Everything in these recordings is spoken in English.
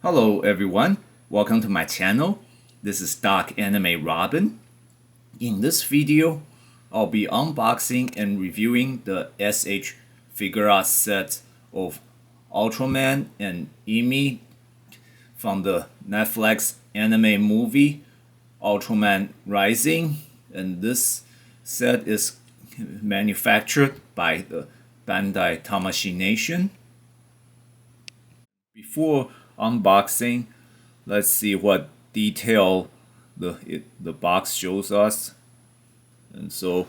Hello everyone, welcome to my channel. This is Doc Anime Robin. In this video, I'll be unboxing and reviewing the S.H. Figuarts set of Ultraman and Emi from the Netflix anime movie Ultraman Rising, and this set is manufactured by the Bandai Tamashii Nation. Before unboxing, let's see what detail the box shows us. And so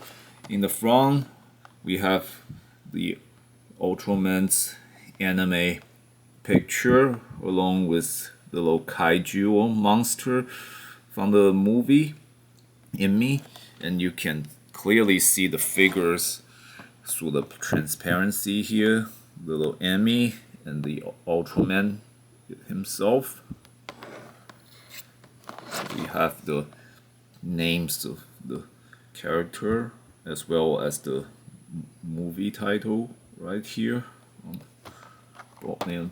in the front we have the Ultraman's anime picture along with the little kaiju monster from the movie Emi, and you can clearly see the figures through the transparency here, the little Emi and the Ultraman himself. We have the names of the character as well as the movie title right here on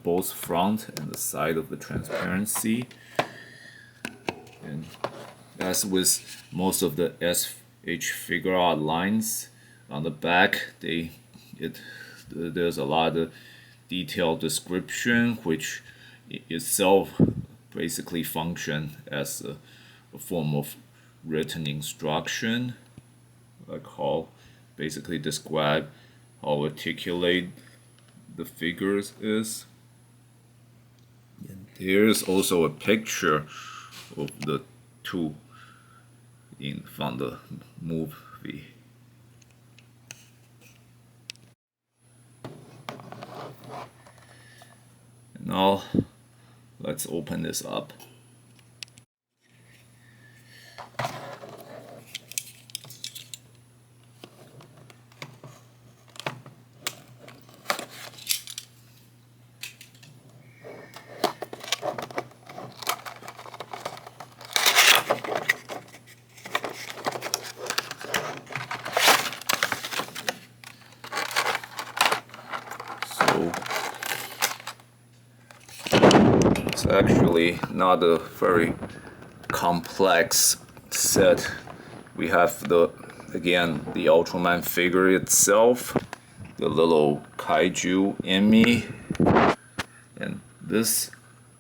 both front and the side of the transparency. And as with most of the S.H. Figuarts lines, on the back there's a lot of detailed description, which itself basically function as a form of written instruction, like how basically describe how articulate the figures is. And there's also a picture of the two from the movie. Now let's open this up. So it's actually not a very complex set. We have the Ultraman figure itself, the little kaiju Emi, and this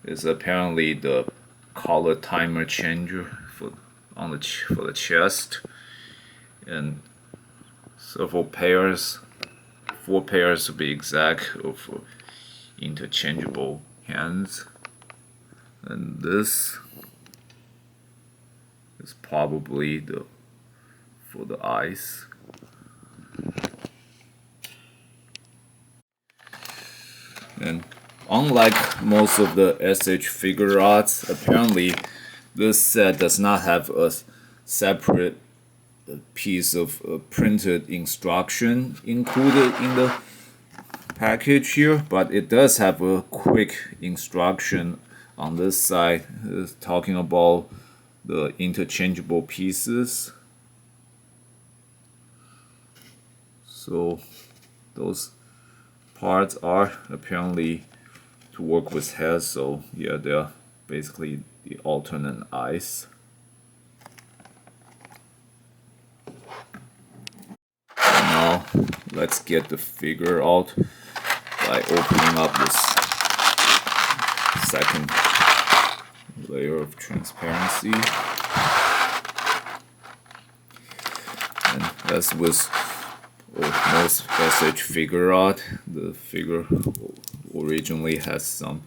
is apparently the color timer changer for the chest, and several pairs, 4 pairs to be exact, of interchangeable hands. And this is probably for the eyes. And unlike most of the S.H. Figuarts, apparently this set does not have a separate piece of printed instruction included in the package here, but it does have a quick instruction on this side, talking about the interchangeable pieces. So those parts are apparently to work with heads, so yeah, they're basically the alternate eyes. And now let's get the figure out by opening up this second layer of transparency. And as with most S.H. Figuarts, the figure originally has some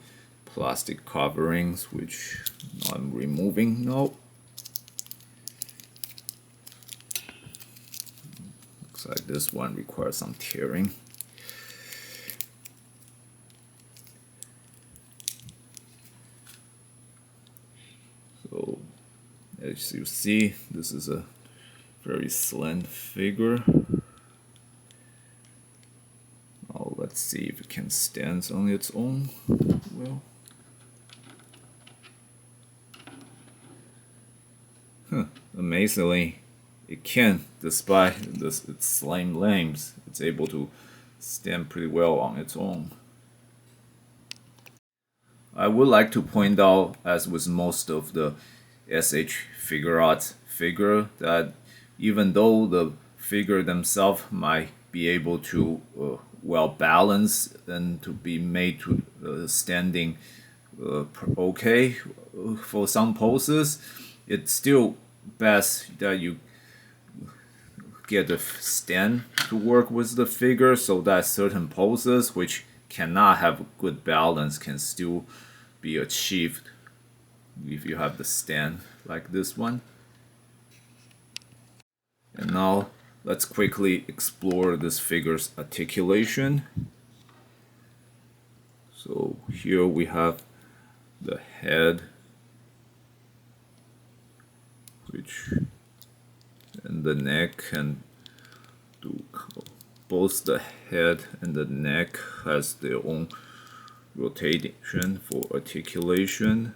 plastic coverings, which I'm removing now. Looks like this one requires some tearing. So as you see, this is a very slim figure. Now let's see if it can stand on its own well. Amazingly, it can, despite its slim limbs, it's able to stand pretty well on its own. I would like to point out, as with most of the S.H. Figuarts figure, that even though the figure themselves might be able to well balance and to be made to standing okay for some poses, it's still best that you get a stand to work with the figure so that certain poses which cannot have good balance can still be achieved if you have the stand like this one. And now let's quickly explore this figure's articulation. So here we have the head, and the neck, and both the head and the neck has their own rotation for articulation,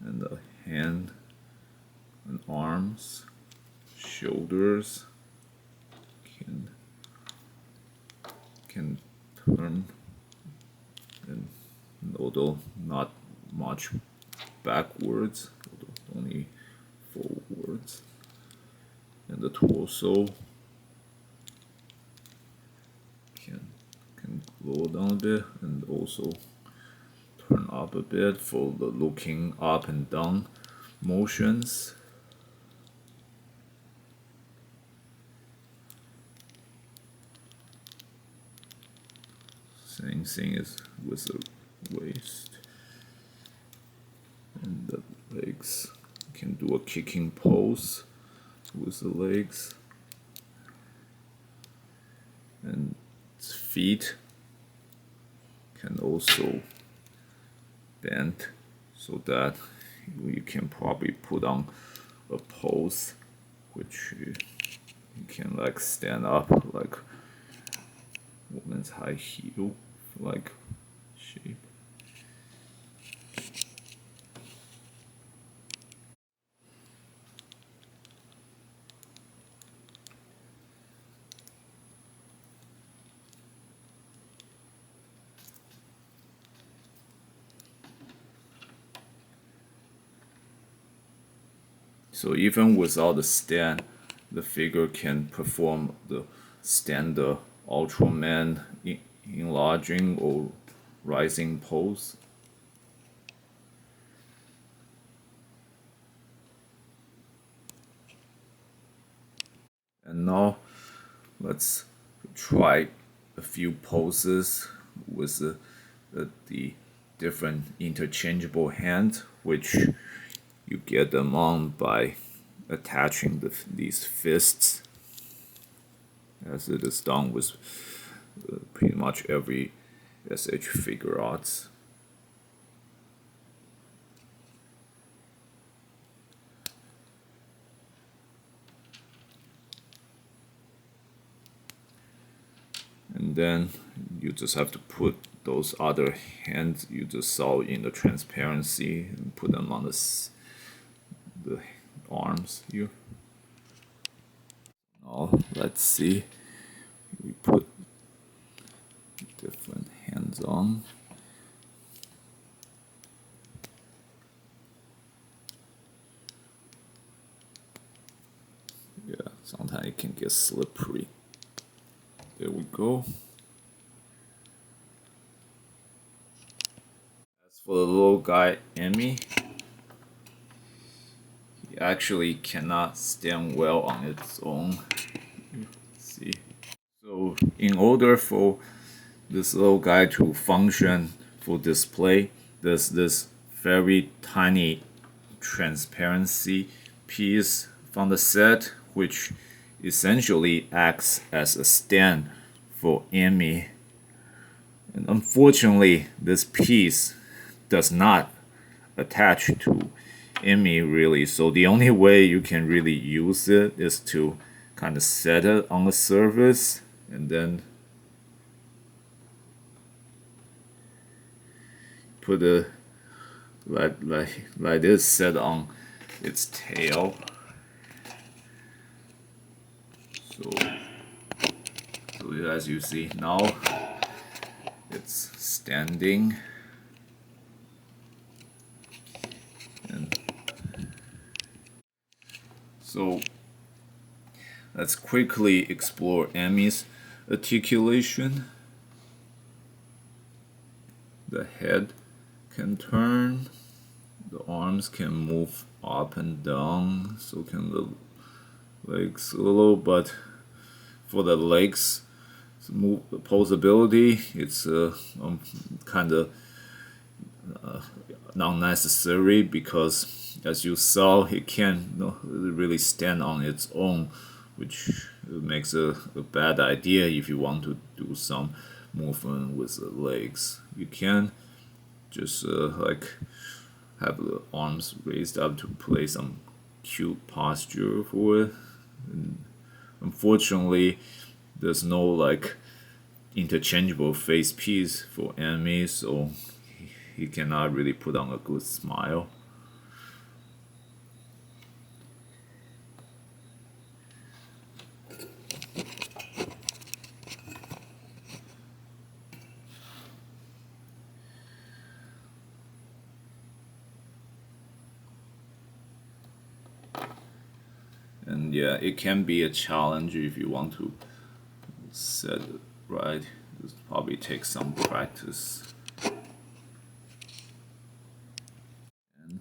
and the hand and arms, shoulders can turn, and although not much backwards, only forwards, and the torso can go down a bit and also turn up a bit for the looking up and down motions. Same thing as with the waist. And the legs, you can do a kicking pose with the legs. And its feet can also bend so that you can probably put on a pose which you can like stand up like woman's high heel like shape. So even without the stand, the figure can perform the standard Ultraman enlarging or rising pose. And now let's try a few poses with the different interchangeable hand, which you get them on by attaching these fists, as it is done with pretty much every S.H. Figuarts. And then you just have to put those other hands you just saw in the transparency and put them on the arms here. Now let's see. We put different hands on. Yeah, sometimes it can get slippery. There we go. As for the little guy Emi, he actually cannot stand well on its own. See, so in order for this little guy to function for display, there's this very tiny transparency piece from the set which essentially acts as a stand for Emi. And unfortunately, this piece does not attach to Emi really, so the only way you can really use it is to kind of set it on the surface and then put it like this set on its tail. So as you see now, it's standing. And so let's quickly explore Emi's articulation. The head can turn, the arms can move up and down, so can the legs a little, but for the legs posability, it's kind of not necessary, because as you saw, it can't really stand on its own, which makes a bad idea if you want to do some movement with the legs. You can just like have the arms raised up to play some cute posture for it. And unfortunately, there's no like interchangeable face piece for Emi, so he cannot really put on a good smile. And yeah, it can be a challenge if you want to set it right. It probably takes some practice. And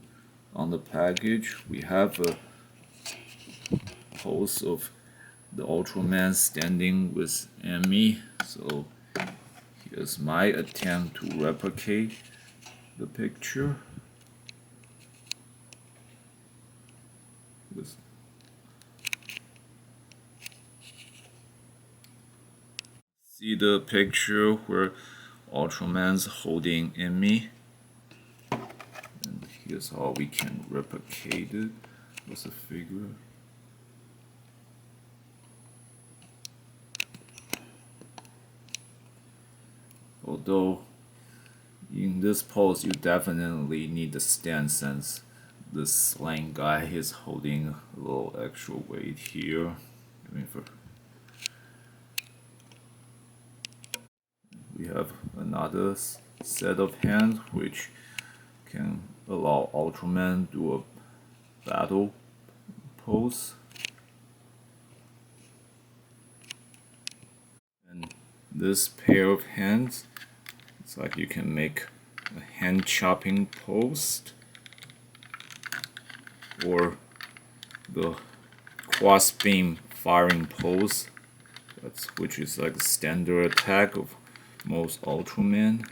on the package, we have a pose of the Ultraman standing with Emi. So here's my attempt to replicate the picture. See the picture where Ultraman's holding Emi, and here's how we can replicate it with a figure. Although in this pose you definitely need the stand, since this slang guy is holding a little extra weight here. We have another set of hands which can allow Ultraman to do a battle pose. And this pair of hands, it's like you can make a hand chopping pose, or the cross beam firing pose, which is like a standard attack of most Ultraman.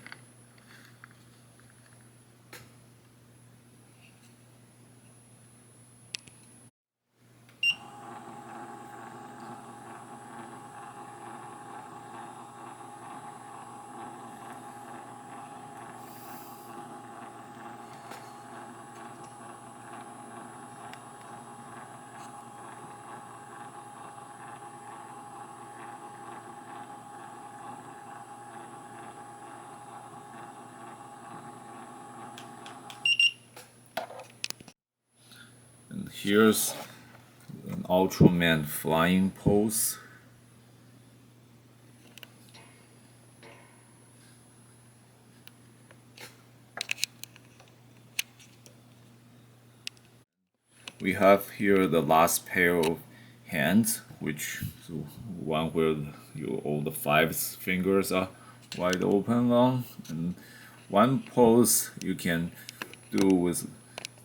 And here's an Ultraman flying pose. We have here the last pair of hands, which so one where all the 5 fingers are wide open on, and one pose you can do with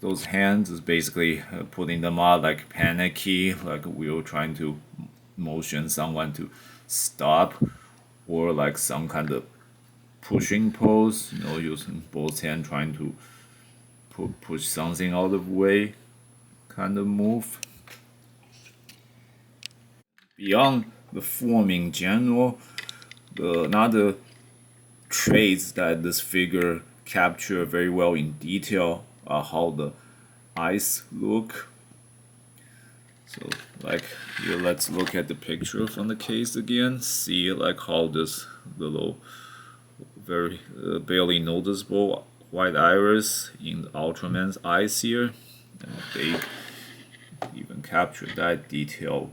those hands is basically putting them out like panicky, like we're trying to motion someone to stop, or like some kind of pushing pose, using both hands trying to push something out of the way kind of move. Beyond the form in general, another traits that this figure capture very well in detail are how the eyes look. So like here, let's look at the picture from the case again. See like how this little very barely noticeable white iris in Ultraman's eyes here, and they even capture that detail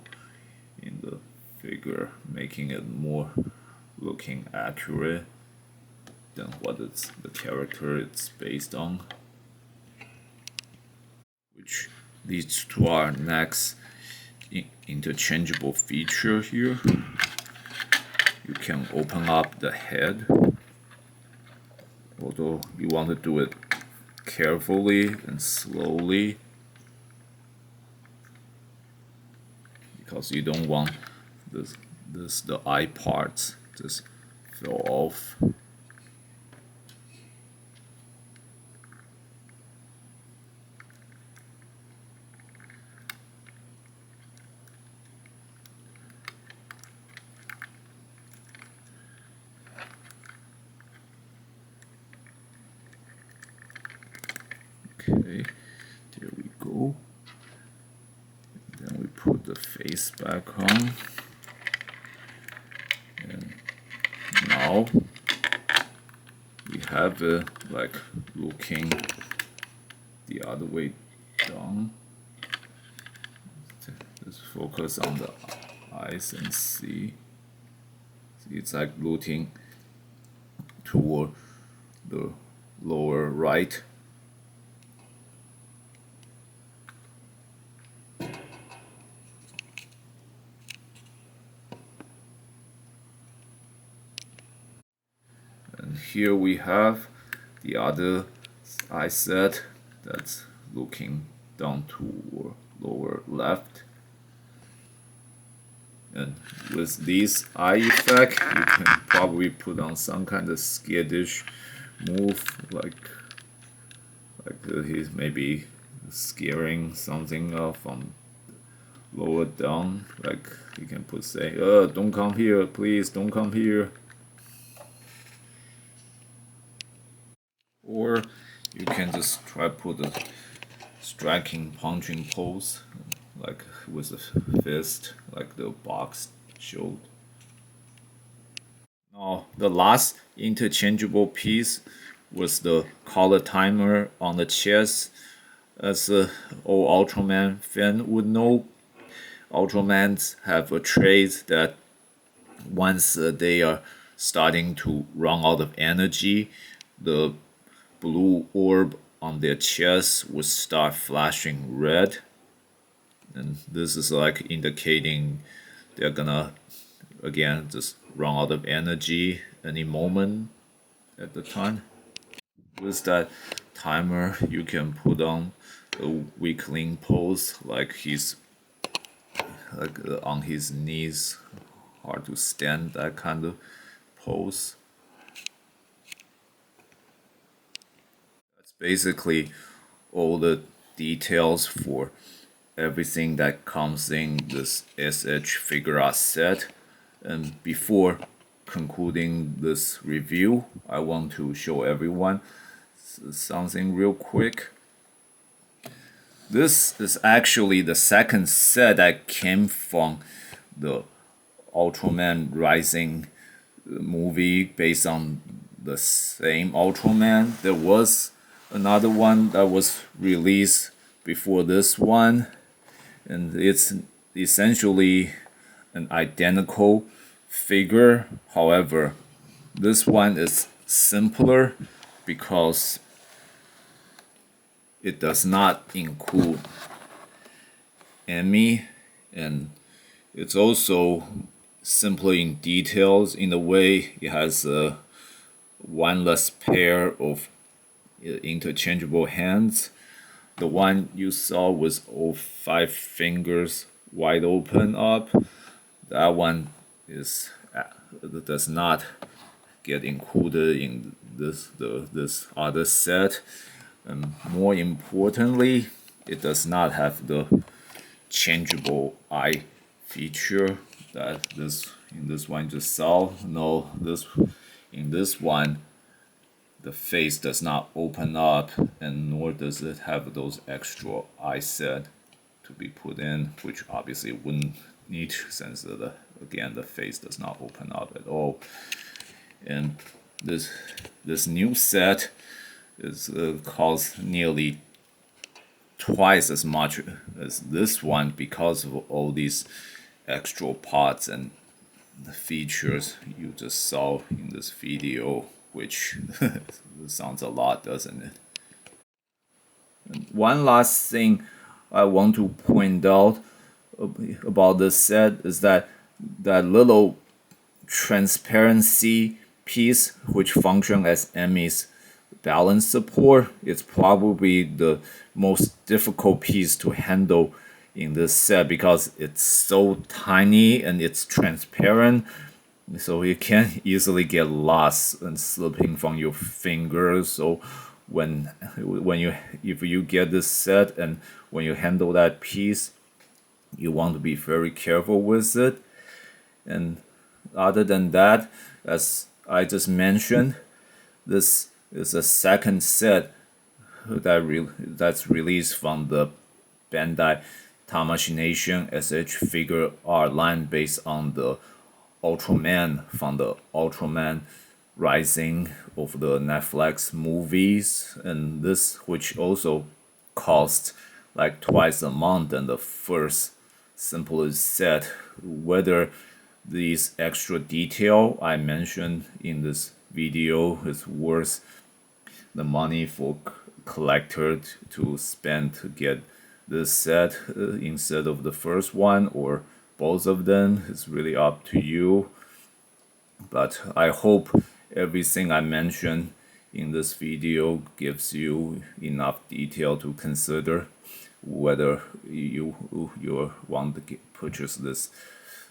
in the figure, making it more looking accurate. than what it's the character it's based on, which leads to our next interchangeable feature here. You can open up the head, although you want to do it carefully and slowly because you don't want the eye parts just fall off. Okay, there we go. Then we put the face back on. And now we have it like looking the other way down. Just focus on the eyes and see. It's like looking toward the lower right. And here we have the other eye set that's looking down toward lower left. And with this eye effect, you can probably put on some kind of skittish move, like he's maybe scaring something from lower down. Like you can put say, don't come here, please, don't come here. Or you can just try put a striking punching pose, like with a fist, like the box showed. Now the last interchangeable piece was the color timer on the chest. As all Ultraman fan would know, Ultramans have a trait that once they are starting to run out of energy, the blue orb on their chest would start flashing red, and this is like indicating they're gonna again just run out of energy any moment at the time. With that timer, you can put on a weakling pose, like he's like on his knees, hard to stand, that kind of pose. Basically all the details for everything that comes in this S.H Figuarts set. And before concluding this review, I want to show everyone something real quick. This is actually the second set that came from the Ultraman Rising movie based on the same Ultraman. There was another one that was released before this one, and it's essentially an identical figure. However, this one is simpler because it does not include Emi, and it's also simpler in details in a way. It has one less pair of interchangeable hands. The one you saw was all 5 fingers wide open up. That one is does not get included in this other set. And more importantly, it does not have the changeable eye feature that in this one just saw. No, in this one, the face does not open up, and nor does it have those extra eye set to be put in, which obviously wouldn't need since again the face does not open up at all. And this new set is costs nearly twice as much as this one because of all these extra parts and the features you just saw in this video. which sounds a lot, doesn't it? And one last thing I want to point out about this set is that little transparency piece, which functions as Emi's balance support, is probably the most difficult piece to handle in this set because it's so tiny and it's transparent, so it can easily get lost and slipping from your fingers. So if you get this set and when you handle that piece, you want to be very careful with it. And other than that, as I just mentioned, this is a second set that's released from the Bandai Tamashii S.H figure art line based on the Ultraman from the Ultraman Rising of the Netflix movies, and this, which also cost like twice a month than the first simplest set. Whether these extra detail I mentioned in this video is worth the money for collector to spend to get this set instead of the first one, or both of them, is really up to you. But I hope everything I mentioned in this video gives you enough detail to consider whether you want to purchase this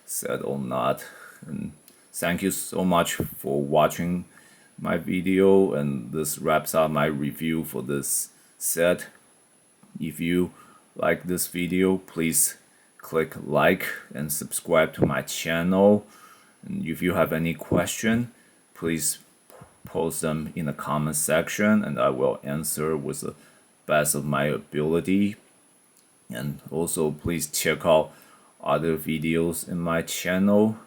set or not. And thank you so much for watching my video, and this wraps up my review for this set. If you like this video, please click like and subscribe to my channel. And if you have any question, please post them in the comment section and I will answer with the best of my ability. And also please check out other videos in my channel.